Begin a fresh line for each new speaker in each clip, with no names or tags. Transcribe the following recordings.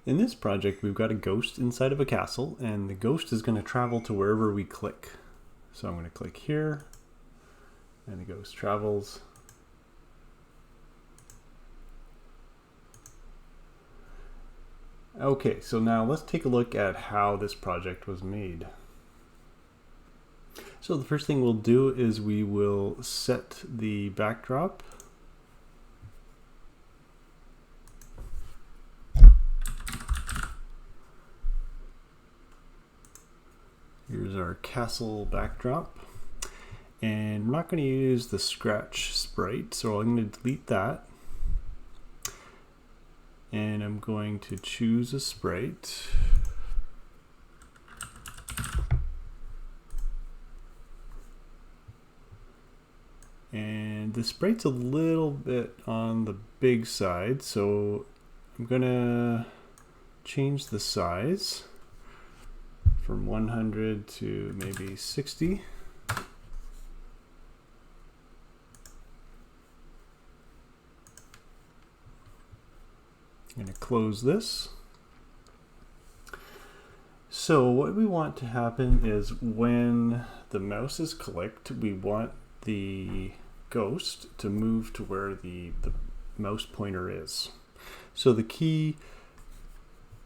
In this project, we've got a ghost inside of a castle, and the ghost is going to travel to wherever we click. So I'm going to click here, and the ghost travels. Okay, so now let's take a look at how this project was made. So the first thing we'll do is we will set the backdrop. Here's our castle backdrop. And we're not going to use the scratch sprite, so I'm going to delete that. And I'm going to choose a sprite. And the sprite's a little bit on the big side, so I'm going to change the size from 100 to maybe 60. I'm going to close this. So what we want to happen is when the mouse is clicked, we want the ghost to move to where the mouse pointer is. So the key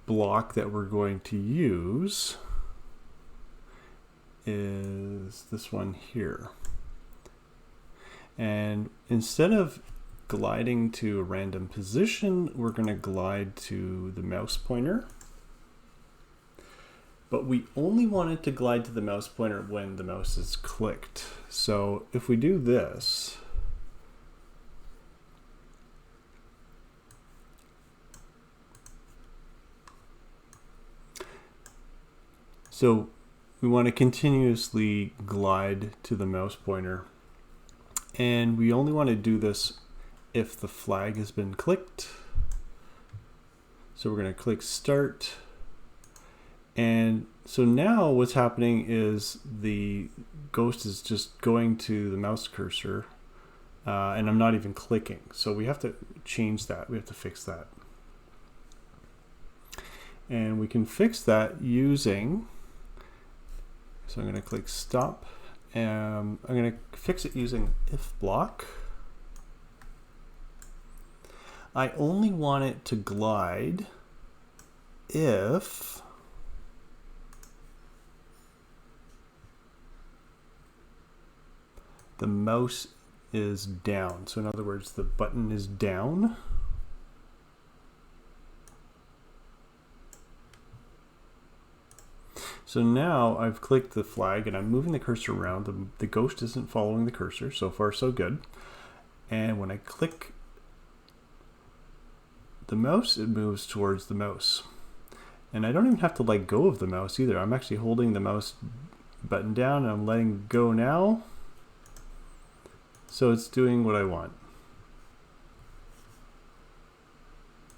block that we're going to use is this one here. And instead of gliding to a random position, we're going to glide to the mouse pointer. But we only want it to glide to the mouse pointer when the mouse is clicked. So if we do this, so we want to continuously glide to the mouse pointer. And we only want to do this if the flag has been clicked. So we're going to click start. And so now what's happening is the ghost is just going to the mouse cursor and I'm not even clicking. So we have to change that. We have to fix that. And we can fix that using, so I'm going to click stop. I'm going to fix it using if block. I only want it to glide if the mouse is down. So in other words, the button is down. So now I've clicked the flag and I'm moving the cursor around. The ghost isn't following the cursor. So far, so good. And when I click the mouse, it moves towards the mouse. And I don't even have to let go of the mouse either. I'm actually holding the mouse button down and I'm letting go now. So it's doing what I want.